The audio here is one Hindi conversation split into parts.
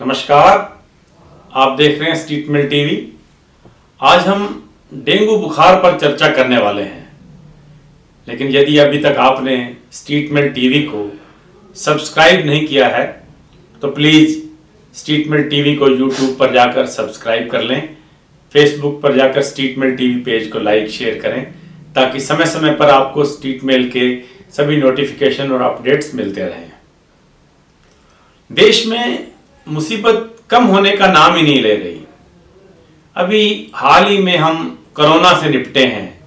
नमस्कार, आप देख रहे हैं स्ट्रीट मेल टीवी। आज हम डेंगू बुखार पर चर्चा करने वाले हैं। लेकिन यदि अभी तक आपने स्ट्रीट मेल टीवी को सब्सक्राइब नहीं किया है तो प्लीज़ स्ट्रीट मेल टीवी को यूट्यूब पर जाकर सब्सक्राइब कर लें। फेसबुक पर जाकर स्ट्रीट मेल टीवी पेज को लाइक शेयर करें ताकि समय समय पर आपको स्ट्रीट मेल के सभी नोटिफिकेशन और अपडेट्स मिलते रहें। देश में मुसीबत कम होने का नाम ही नहीं ले रही। अभी हाल ही में हम कोरोना से निपटे हैं।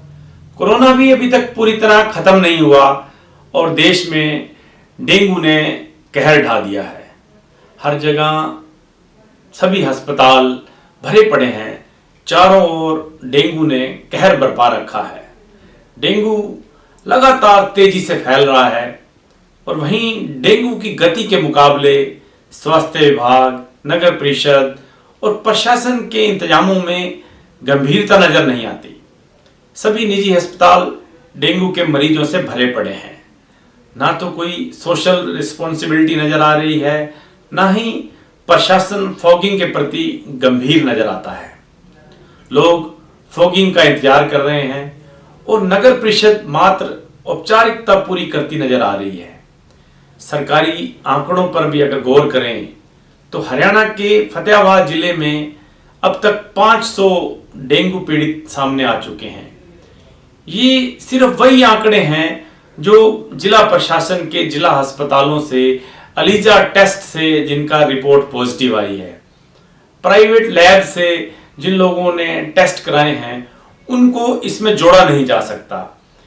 कोरोना भी अभी तक पूरी तरह खत्म नहीं हुआ और देश में डेंगू ने कहर ढा दिया है। हर जगह सभी अस्पताल भरे पड़े हैं। चारों ओर डेंगू ने कहर बरपा रखा है। डेंगू लगातार तेजी से फैल रहा है और वहीं डेंगू की गति के मुकाबले स्वास्थ्य विभाग, नगर परिषद और प्रशासन के इंतजामों में गंभीरता नजर नहीं आती। सभी निजी अस्पताल डेंगू के मरीजों से भरे पड़े हैं। ना तो कोई सोशल रिस्पॉन्सिबिलिटी नजर आ रही है, ना ही प्रशासन फॉगिंग के प्रति गंभीर नजर आता है। लोग फॉगिंग का इंतजार कर रहे हैं और नगर परिषद मात्र औपचारिकता पूरी करती नजर आ रही है। सरकारी आंकड़ों पर भी अगर गौर करें तो हरियाणा के फतेहाबाद जिले में अब तक 500 डेंगू पीड़ित सामने आ चुके हैं। ये सिर्फ वही आंकड़े हैं जो जिला प्रशासन के जिला अस्पतालों से एलिजा टेस्ट से जिनका रिपोर्ट पॉजिटिव आई है। प्राइवेट लैब से जिन लोगों ने टेस्ट कराए हैं उनको इसमें जोड़ा नहीं जा सकता।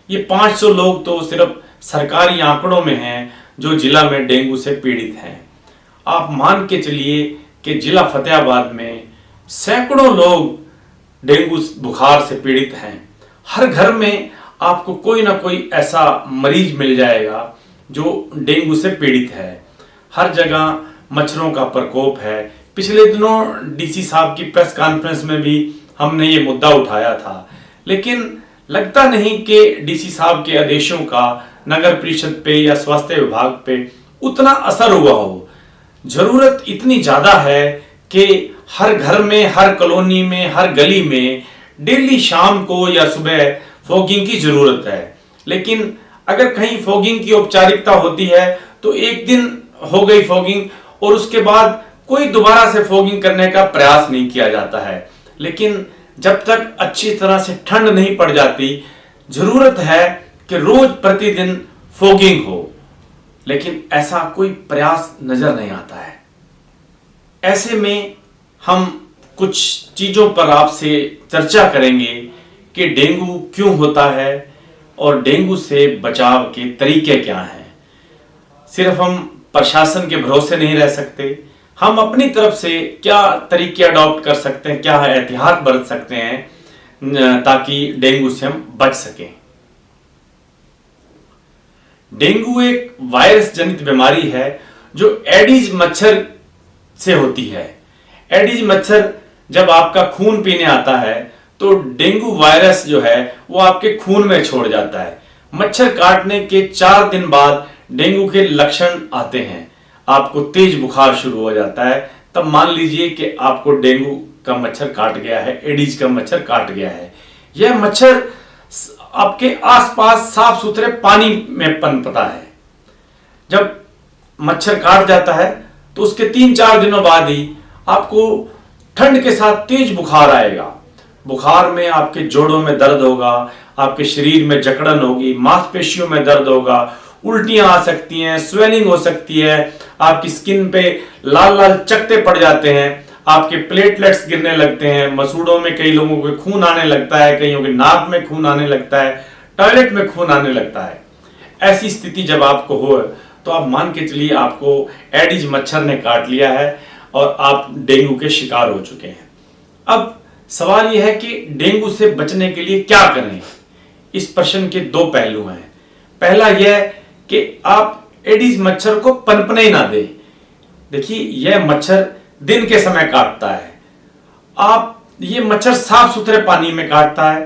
ये 500 लोग तो सिर्फ सरकारी आंकड़ों में हैं जो जिला में डेंगू से पीड़ित हैं। आप मान के चलिए कि जिला फतेहाबाद में सैकड़ों लोग डेंगू बुखार से पीड़ित हैं। हर घर में आपको कोई ना कोई ऐसा मरीज मिल जाएगा जो डेंगू से पीड़ित है। हर जगह मच्छरों का प्रकोप है। पिछले दिनों डीसी साहब की प्रेस कॉन्फ्रेंस में भी हमने ये मुद्दा उठाया था, लेकिन लगता नहीं कि डीसी साहब के आदेशों का नगर परिषद पे या स्वास्थ्य विभाग पे उतना असर हुआ हो। जरूरत इतनी ज्यादा है कि हर घर में, हर कॉलोनी में, हर गली में डेली शाम को या सुबह फॉगिंग की जरूरत है। लेकिन अगर कहीं फॉगिंग की औपचारिकता होती है तो एक दिन हो गई फॉगिंग और उसके बाद कोई दोबारा से फॉगिंग करने का प्रयास नहीं किया जाता है। लेकिन जब तक अच्छी तरह से ठंड नहीं पड़ जाती, जरूरत है कि रोज प्रतिदिन फॉगिंग हो, लेकिन ऐसा कोई प्रयास नजर नहीं आता है। ऐसे में हम कुछ चीजों पर आपसे चर्चा करेंगे कि डेंगू क्यों होता है और डेंगू से बचाव के तरीके क्या हैं। सिर्फ हम प्रशासन के भरोसे नहीं रह सकते, हम अपनी तरफ से क्या तरीके अडॉप्ट कर सकते हैं, क्या एहतियात बरत सकते हैं ताकि डेंगू से हम बच सकें। डेंगू एक वायरस जनित बीमारी है जो एडिज मच्छर से होती है। एडिज मच्छर जब आपका खून पीने आता है तो डेंगू वायरस जो है वो आपके खून में छोड़ जाता है। मच्छर काटने के 4 दिन बाद डेंगू के लक्षण आते हैं। आपको तेज बुखार शुरू हो जाता है। तब मान लीजिए कि आपको डेंगू का मच्छर काट गया है, एडिज का मच्छर काट गया है। यह मच्छर आपके आसपास साफ सुथरे पानी में पनपता है। जब मच्छर काट जाता है तो उसके 3-4 दिनों बाद ही आपको ठंड के साथ तेज बुखार आएगा। बुखार में आपके जोड़ों में दर्द होगा, आपके शरीर में जकड़न होगी, मांसपेशियों में दर्द होगा, उल्टियां आ सकती हैं, स्वेलिंग हो सकती है, आपकी स्किन पे लाल लाल चकत्ते पड़ जाते हैं, आपके प्लेटलेट्स गिरने लगते हैं, मसूड़ों में कई लोगों को खून आने लगता है, कईयों के नाक में खून आने लगता है, टॉयलेट में खून आने लगता है। ऐसी स्थिति जब आपको हो तो आप मान के चलिए आपको एडिज मच्छर ने काट लिया है और आप डेंगू के शिकार हो चुके हैं। अब सवाल यह है कि डेंगू से बचने के लिए क्या करें। इस प्रश्न के 2 पहलू हैं। पहला यह कि आप एडिज मच्छर को पनपने ही ना दें। देखिए, यह मच्छर दिन के समय काटता है। आप ये मच्छर साफ सुथरे पानी में काटता है,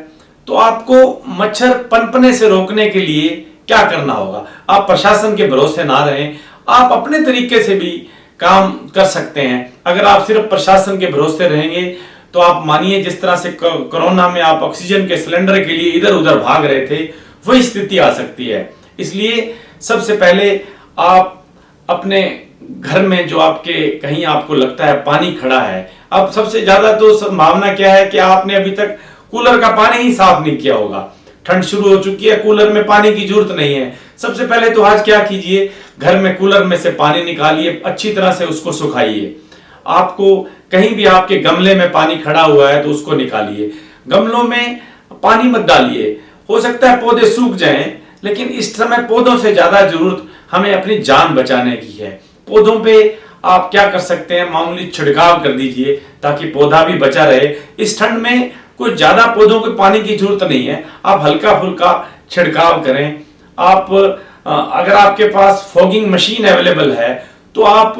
तो आपको मच्छर पनपने से रोकने के लिए क्या करना होगा। आप प्रशासन के भरोसे ना रहें, आप अपने तरीके से भी काम कर सकते हैं। अगर आप सिर्फ प्रशासन के भरोसे रहेंगे तो आप मानिए जिस तरह से कोरोना में आप ऑक्सीजन के सिलेंडर के लिए इधर उधर भाग रहे थे, वही स्थिति आ सकती है। इसलिए सबसे पहले आप अपने घर में जो आपके कहीं आपको लगता है पानी खड़ा है, अब सबसे ज्यादा तो संभावना क्या है कि आपने अभी तक कूलर का पानी ही साफ नहीं किया होगा। ठंड शुरू हो चुकी है, कूलर में पानी की जरूरत नहीं है। सबसे पहले तो आज क्या कीजिए, घर में कूलर में से पानी निकालिए, अच्छी तरह से उसको सुखाइए। आपको कहीं भी आपके गमले में पानी खड़ा हुआ है तो उसको निकालिए। गमलों में पानी मत डालिए, हो सकता है पौधे सूख जाएं, लेकिन इस समय पौधों से ज्यादा जरूरत हमें अपनी जान बचाने की है। पौधों पे आप क्या कर सकते हैं, मामूली छिड़काव कर दीजिए ताकि पौधा भी बचा रहे। इस ठंड में कोई ज्यादा पौधों को पानी की जरूरत नहीं है, आप हल्का फुल्का छिड़काव करें। आप अगर आपके पास फॉगिंग मशीन अवेलेबल है तो आप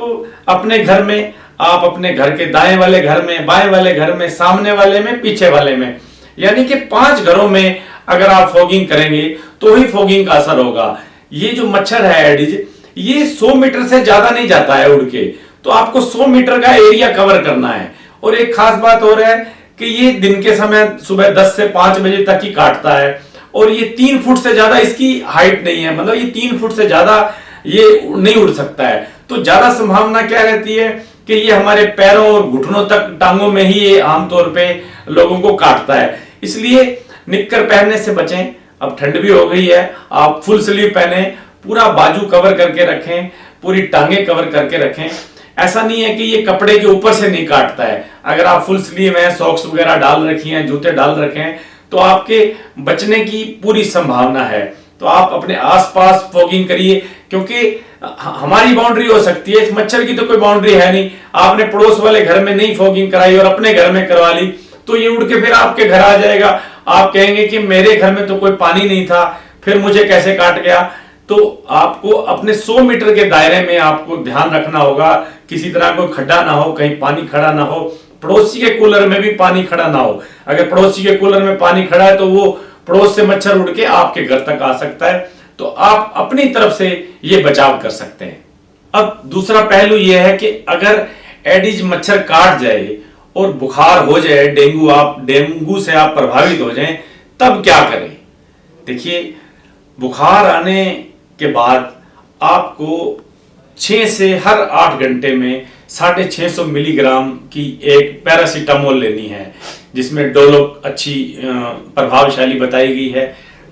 अपने घर में, आप अपने घर के दाएं वाले घर में, बाएं वाले घर में, सामने वाले में, पीछे वाले में, यानी कि 5 घरों में अगर आप फॉगिंग करेंगे तो ही फॉगिंग का असर होगा। ये जो मच्छर है एडिज, ये 100 मीटर से ज्यादा नहीं जाता है उड़ के, तो आपको 100 मीटर का एरिया कवर करना है। और एक खास बात और है कि ये दिन के समय सुबह 10 से 5 बजे तक ही काटता है, और ये 3 फुट से ज्यादा इसकी हाइट नहीं है, मतलब ये 3 फुट से ज्यादा ये नहीं उड़ सकता है। तो ज्यादा संभावना क्या रहती है कि ये हमारे पैरों और घुटनों तक, टांगों में ही ये आमतौर पे लोगों को काटता है। इसलिए निक्कर पहनने से बचें। अब ठंड भी हो गई है, आप फुल स्लीव पहने, पूरा बाजू कवर करके रखें, पूरी टांगे कवर करके रखें। ऐसा नहीं है कि ये कपड़े के ऊपर से नहीं काटता है। अगर आप फुल स्लीव हैं, सॉक्स वगैरह डाल रखी हैं, जूते डाल रखे हैं, तो आपके बचने की पूरी संभावना है। तो आप अपने आसपास फॉगिंग करिए, क्योंकि हमारी बाउंड्री हो सकती है, इस मच्छर की तो कोई बाउंड्री है नहीं। आपने पड़ोस वाले घर में नहीं फॉगिंग कराई और अपने घर में करवा ली तो ये उड़ के फिर आपके घर आ जाएगा। आप कहेंगे कि मेरे घर में तो कोई पानी नहीं था, फिर मुझे कैसे काट गया। तो आपको अपने 100 मीटर के दायरे में आपको ध्यान रखना होगा, किसी तरह कोई खड्डा ना हो, कहीं पानी खड़ा ना हो, पड़ोसी के कूलर में भी पानी खड़ा ना हो। अगर पड़ोसी के कूलर में पानी खड़ा है तो वो पड़ोस से मच्छर उड़ के आपके घर तक आ सकता है। तो आप अपनी तरफ से ये बचाव कर सकते हैं। अब दूसरा पहलू यह है कि अगर एडिज मच्छर काट जाए और बुखार हो जाए, डेंगू से आप प्रभावित हो जाएं, तब क्या करें। देखिए, बुखार आने के बाद आपको 6 से हर 8 घंटे में 650 मिलीग्राम की एक पैरासीटामोल लेनी है, जिसमें डोलो अच्छी प्रभावशाली बताई गई है।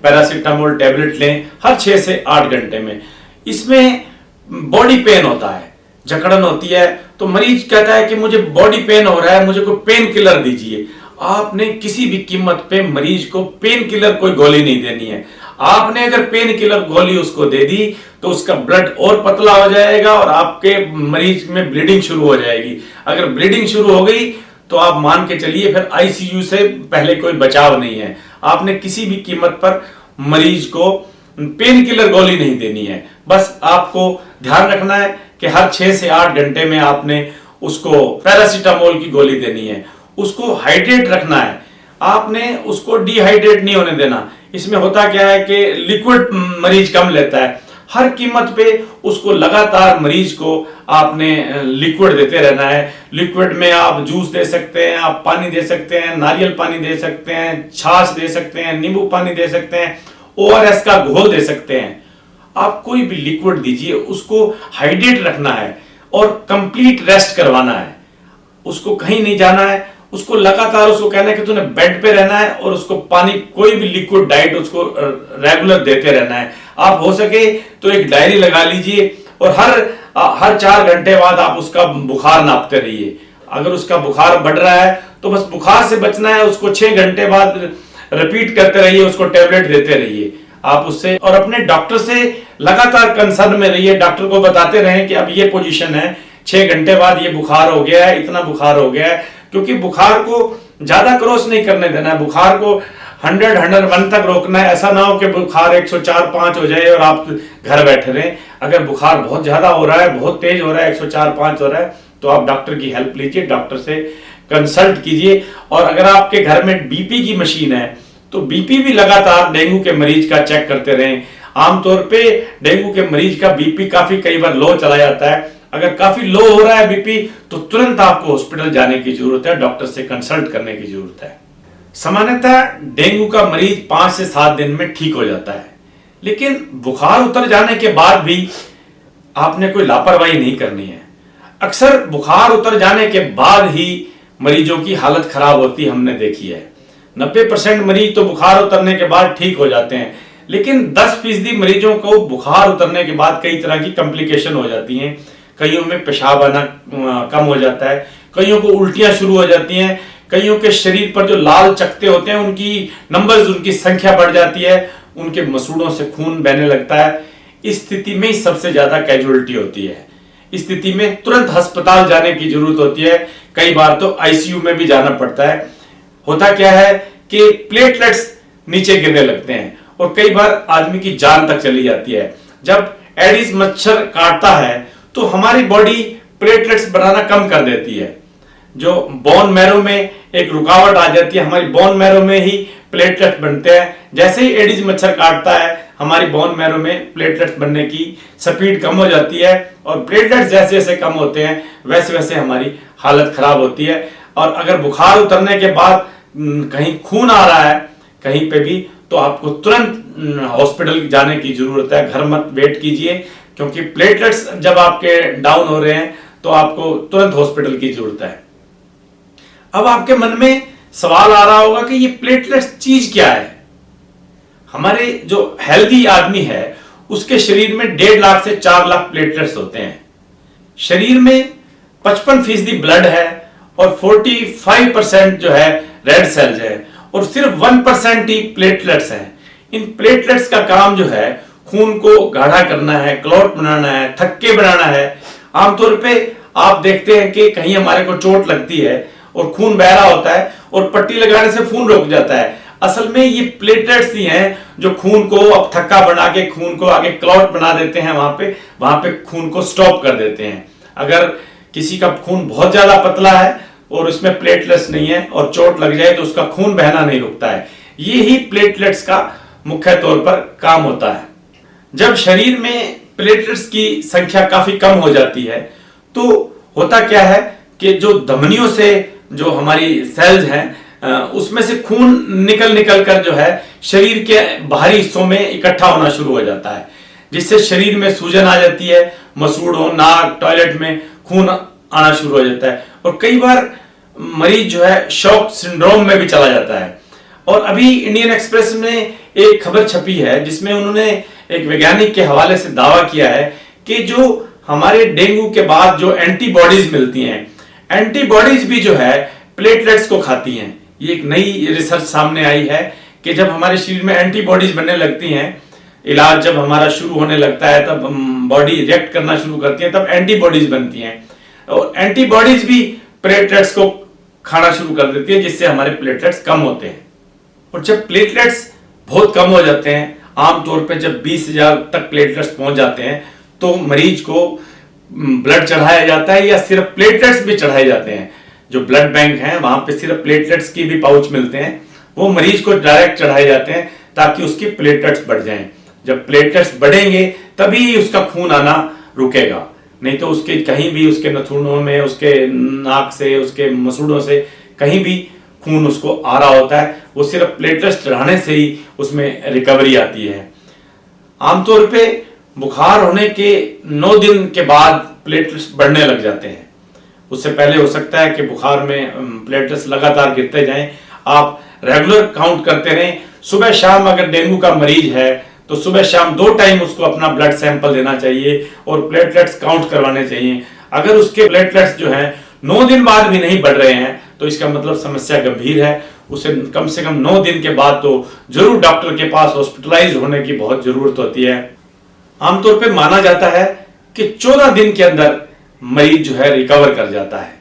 पैरासीटामोल टेबलेट लें हर 6 से 8 घंटे में। इसमें बॉडी पेन होता है, जकड़न होती है, तो मरीज कहता है कि मुझे बॉडी पेन हो रहा है, मुझे कोई पेन किलर दीजिए। आपने किसी भी कीमत पे मरीज को पेन किलर कोई गोली नहीं देनी है। आपने अगर पेन किलर गोली उसको दे दी तो उसका ब्लड और पतला हो जाएगा और आपके मरीज में ब्लीडिंग शुरू हो जाएगी। अगर ब्लीडिंग शुरू हो गई तो आप मान के चलिए फिर आईसीयू से पहले कोई बचाव नहीं है। आपने किसी भी कीमत पर मरीज को पेन किलर गोली नहीं देनी है। बस आपको ध्यान रखना है कि हर 6 से 8 घंटे में आपने उसको पैरासीटामोल की गोली देनी है। उसको हाइड्रेट रखना है, आपने उसको डिहाइड्रेट नहीं होने देना। इसमें होता क्या है कि लिक्विड मरीज कम लेता है, हर कीमत पे उसको लगातार मरीज को आपने लिक्विड देते रहना है। लिक्विड में आप जूस दे सकते हैं, आप पानी दे सकते हैं, नारियल पानी दे सकते हैं, छाछ दे सकते हैं, नींबू पानी दे सकते हैं, ओआरएस का घोल दे सकते हैं। आप कोई भी लिक्विड दीजिए, उसको हाइड्रेट रखना है और कंप्लीट रेस्ट करवाना है। उसको कहीं नहीं जाना है, उसको लगातार उसको कहना है कि तूने बेड पे रहना है और उसको पानी, कोई भी लिक्विड डाइट उसको रेगुलर देते रहना है। आप हो सके तो एक डायरी लगा लीजिए और हर 4 घंटे बाद आप उसका बुखार नापते रहिए। अगर उसका बुखार बढ़ रहा है तो बस बुखार से बचना है, उसको 6 घंटे बाद रिपीट करते रहिए, उसको टेबलेट देते रहिए आप उससे। और अपने डॉक्टर से लगातार कंसर्न में रहिए, डॉक्टर को बताते रहें कि अब ये पोजीशन है, 6 घंटे बाद ये बुखार हो गया है, इतना बुखार हो गया है। क्योंकि बुखार को ज्यादा क्रॉस नहीं करने देना है, बुखार को 100-101 तक रोकना है। ऐसा ना हो कि बुखार 104-105 हो जाए और आप घर बैठे रहें। अगर बुखार बहुत ज्यादा हो रहा है, बहुत तेज हो रहा है, 104-105 हो रहा है, तो आप डॉक्टर की हेल्प लीजिए, डॉक्टर से कंसल्ट कीजिए। और अगर आपके घर में बीपी की मशीन है तो बीपी भी लगातार डेंगू के मरीज का चेक करते रहें। आमतौर पे डेंगू के मरीज का बीपी कई बार लो चला जाता है। अगर काफी लो हो रहा है बीपी तो तुरंत आपको हॉस्पिटल जाने की जरूरत है, डॉक्टर से कंसल्ट करने की जरूरत है। सामान्यतः डेंगू का मरीज 5 से 7 दिन में ठीक हो जाता है, लेकिन बुखार उतर जाने के बाद भी आपने कोई लापरवाही नहीं करनी है। अक्सर बुखार उतर जाने के बाद ही मरीजों की हालत खराब होती हमने देखी है। 90% मरीज तो बुखार उतरने के बाद ठीक हो जाते हैं, लेकिन 10% मरीजों को बुखार उतरने के बाद कई तरह की कॉम्प्लिकेशन हो जाती हैं। कईयों में पेशाब आना कम हो जाता है, कईयों को उल्टियां शुरू हो जाती हैं, कईयों के शरीर पर जो लाल चकत्ते होते हैं उनकी नंबर्स, उनकी संख्या बढ़ जाती है, उनके मसूड़ों से खून बहने लगता है। इस स्थिति में सबसे ज्यादा कैजुअलिटी होती है। इस स्थिति में तुरंत अस्पताल जाने की जरूरत होती है, कई बार तो आईसीयू में भी जाना पड़ता है। होता क्या है कि प्लेटलेट्स नीचे गिरने लगते हैं और कई बार आदमी की जान तक चली जाती है। जब एडिस मच्छर काटता है तो हमारी बॉडी प्लेटलेट्स बनाना कम कर देती है, जो बोन मैरो में एक रुकावट आ जाती है। हमारी बोन मैरो में ही प्लेटलेट्स बनते हैं। जैसे ही एडिस मच्छर काटता है हमारी बोन मैरो में प्लेटलेट्स बनने की स्पीड कम हो जाती है, और प्लेटलेट्स जैसे जैसे कम होते हैं वैसे वैसे हमारी हालत खराब होती है। और अगर बुखार उतरने के बाद कहीं खून आ रहा है कहीं पे भी, तो आपको तुरंत हॉस्पिटल जाने की जरूरत है। घर मत वेट कीजिए, क्योंकि प्लेटलेट्स जब आपके डाउन हो रहे हैं तो आपको तुरंत हॉस्पिटल की जरूरत है। अब आपके मन में सवाल आ रहा होगा कि ये प्लेटलेट्स चीज क्या है। हमारे जो हेल्दी आदमी है उसके शरीर में 1.5 लाख से 4 लाख प्लेटलेट्स होते हैं। शरीर में 55% ब्लड है और 45% जो है रेड सेल्स है, और सिर्फ 1% ही प्लेटलेट्स हैं। इन प्लेटलेट्स का काम जो है खून को गाढ़ा करना है, क्लॉट बनाना है, थक्के बनाना है। आमतौर पे आप देखते हैं कि कहीं हमारे को चोट लगती है और खून बह रहा होता है और पट्टी लगाने से खून रुक जाता है। असल में ये प्लेटलेट्स ही हैं जो खून को अब थक्का बना के खून को आगे क्लॉट बना देते हैं, वहां पे खून को स्टॉप कर देते हैं। अगर किसी का खून बहुत ज्यादा पतला है और उसमें प्लेटलेट्स नहीं है और चोट लग जाए तो उसका खून बहना नहीं रुकता है। ये ही प्लेटलेट्स का मुख्य तौर पर काम होता है। जब शरीर में प्लेटलेट्स की संख्या काफी कम हो जाती है तो होता क्या है कि जो धमनियों से जो हमारी सेल्स हैं उसमें से खून निकल कर जो है शरीर के बाहरी हिस्सों में इकट्ठा होना शुरू हो जाता है, जिससे शरीर में सूजन आ जाती है, मसूड़ों, नाक, टॉयलेट में खून आना शुरू हो जाता है, और कई बार मरीज जो है शॉक सिंड्रोम में भी चला जाता है। और अभी इंडियन एक्सप्रेस में एक खबर छपी है जिसमें उन्होंने एक वैज्ञानिक के हवाले से दावा किया है कि जो हमारे डेंगू के बाद जो एंटीबॉडीज मिलती हैं, एंटीबॉडीज भी जो है प्लेटलेट्स को खाती हैं। ये एक नई रिसर्च सामने आई है कि जब हमारे शरीर में एंटीबॉडीज बनने लगती हैं, इलाज जब हमारा शुरू होने लगता है तब बॉडी रिएक्ट करना शुरू करती है, तब एंटीबॉडीज बनती हैं, और एंटीबॉडीज भी प्लेटलेट्स को खाना शुरू कर देती है, जिससे हमारे प्लेटलेट्स कम होते हैं। और जब प्लेटलेट्स बहुत कम हो जाते हैं, आमतौर पे जब 20,000 तक प्लेटलेट्स पहुंच जाते हैं तो मरीज को ब्लड चढ़ाया जाता है या सिर्फ प्लेटलेट्स भी चढ़ाए जाते हैं। जो ब्लड बैंक है वहां पे सिर्फ प्लेटलेट्स की भी पाउच मिलते हैं, वो मरीज को डायरेक्ट चढ़ाए जाते हैं ताकि उसकी प्लेटलेट्स बढ़ जाएं। जब प्लेटलेट्स बढ़ेंगे तभी उसका खून आना रुकेगा, नहीं तो उसके कहीं भी उसके नथुनों में, उसके नाक से, उसके मसूड़ों से कहीं भी खून उसको आ रहा होता है। वो सिर्फ प्लेटलेट्स चढ़ाने से ही उसमें रिकवरी आती है। आमतौर पे बुखार होने के 9 दिन के बाद प्लेटलेट्स बढ़ने लग जाते हैं। उससे पहले हो सकता है कि बुखार में प्लेटलेट्स लगातार गिरते जाएं। आप रेगुलर काउंट करते रहें। सुबह शाम अगर डेंगू का मरीज है तो सुबह शाम 2 टाइम उसको अपना ब्लड सैंपल लेना चाहिए और प्लेटलेट्स काउंट करवाने चाहिए। अगर उसके प्लेटलेट्स जो हैं 9 दिन बाद भी नहीं बढ़ रहे हैं तो इसका मतलब समस्या गंभीर है। उसे कम से कम 9 दिन के बाद तो जरूर डॉक्टर के पास हॉस्पिटलाइज होने की बहुत जरूरत होती है। आमतौर पे माना जाता है कि 14 दिन के अंदर मरीज जो है रिकवर कर जाता है।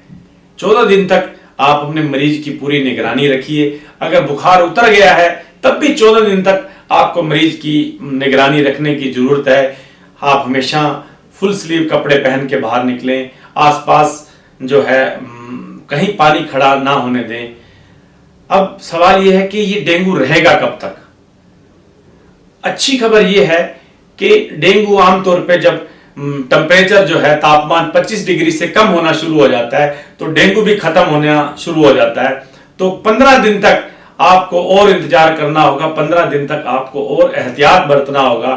14 दिन तक आप अपने मरीज की पूरी निगरानी रखिए। अगर बुखार उतर गया है तब भी 14 दिन तक आपको मरीज की निगरानी रखने की जरूरत है। आप हमेशा फुल स्लीव कपड़े पहन के बाहर निकलें। आसपास जो है कहीं पानी खड़ा ना होने दें। अब सवाल यह है कि ये डेंगू रहेगा कब तक। अच्छी खबर यह है कि डेंगू आमतौर पे जब टेम्परेचर जो है, तापमान 25 डिग्री से कम होना शुरू हो जाता है तो डेंगू भी खत्म होना शुरू हो जाता है। तो 15 दिन तक आपको और इंतजार करना होगा, 15 दिन तक आपको और एहतियात बरतना होगा।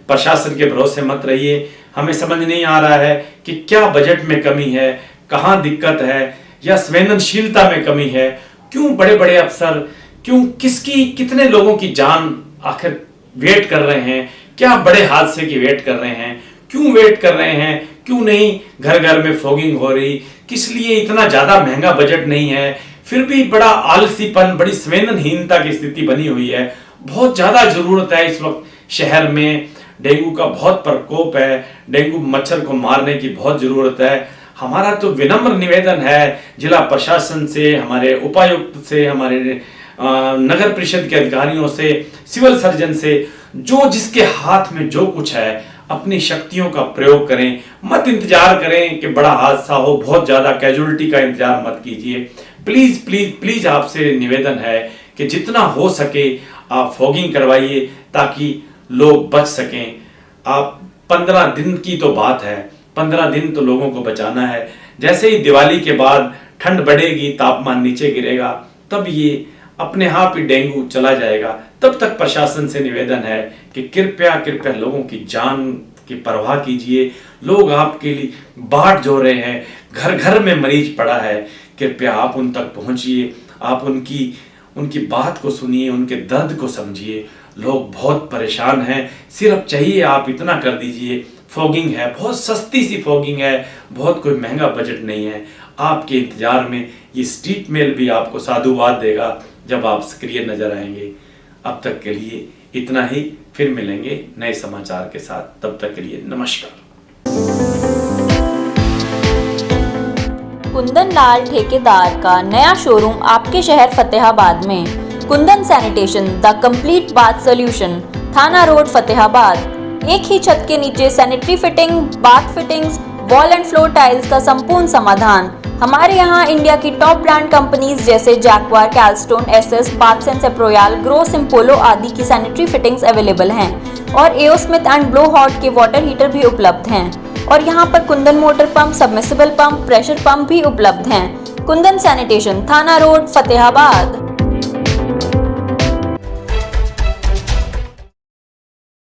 प्रशासन के भरोसे मत रहिए। हमें समझ नहीं आ रहा है कि क्या बजट में कमी है, कहाँ दिक्कत है, या संवेदनशीलता में कमी है, क्यों बड़े बड़े अफसर, क्यों किसकी कितने लोगों की जान आखिर वेट कर रहे हैं, क्या बड़े हादसे की वेट कर रहे हैं, क्यों वेट कर रहे हैं, क्यों नहीं घर घर में फॉगिंग हो रही, किस लिए इतना ज्यादा महंगा बजट नहीं है, फिर भी बड़ा आलसीपन, बड़ी संवेदनहीनता की स्थिति बनी हुई है। बहुत ज्यादा जरूरत है इस वक्त शहर में, डेंगू का बहुत प्रकोप है, डेंगू मच्छर को मारने की बहुत जरूरत है। हमारा तो विनम्र निवेदन है जिला प्रशासन से, हमारे उपायुक्त से, हमारे नगर परिषद के अधिकारियों से, सिविल सर्जन से, जो जिसके हाथ में जो कुछ है अपनी शक्तियों का प्रयोग करें। मत इंतजार करें कि बड़ा हादसा हो, बहुत ज्यादा कैजुअलिटी का इंतजार मत कीजिए। प्लीज प्लीज प्लीज आपसे निवेदन है कि जितना हो सके आप फॉगिंग करवाइए ताकि लोग बच सकें। आप 15 दिन की तो बात है, 15 दिन तो लोगों को बचाना है। जैसे ही दिवाली के बाद ठंड बढ़ेगी, तापमान नीचे गिरेगा, तब ये अपने आप ही डेंगू चला जाएगा। तब तक प्रशासन से निवेदन है कि कृपया कृपया लोगों की जान की परवाह कीजिए। लोग आपके लिए बाट जो रहे हैं, घर घर में मरीज पड़ा है, कृपया आप उन तक पहुंचिए, आप उनकी बात को सुनिए, उनके दर्द को समझिए। लोग बहुत परेशान हैं, सिर्फ चाहिए आप इतना कर दीजिए। फॉगिंग है, बहुत सस्ती सी फॉगिंग है, बहुत कोई महंगा बजट नहीं है। आपके इंतजार में ये स्ट्रीट मेल भी आपको साधुवाद देगा जब आप सक्रिय नजर आएंगे। अब तक के लिए इतना ही, फिर मिलेंगे नए समाचार के साथ। तब तक के लिए नमस्कार। कुंदन लाल ठेकेदार का नया शोरूम आपके शहर फतेहाबाद में। Kundan sanitation, the complete bath solution, थाना रोड फतेहाबाद। एक ही छत के नीचे sanitary fitting, bath fittings, wall and floor tiles का संपूर्ण समाधान। हमारे यहाँ इंडिया की टॉप ब्रांड कंपनीज जैसे जैक्वार, कैलस्टोन, एसएस, बाथसेंस, एप्रोयाल, ग्रो, सिम्पोलो आदि की सैनिटरी फिटिंग्स अवेलेबल हैं और एओ स्मिथ एंड ब्लो हॉट के वाटर हीटर भी उपलब्ध हैं। और यहाँ पर Kundan motor pump, submersible pump, pressure pump भी उपलब्ध हैं। कुंदन सैनिटेशन, थाना रोड फतेहाबाद।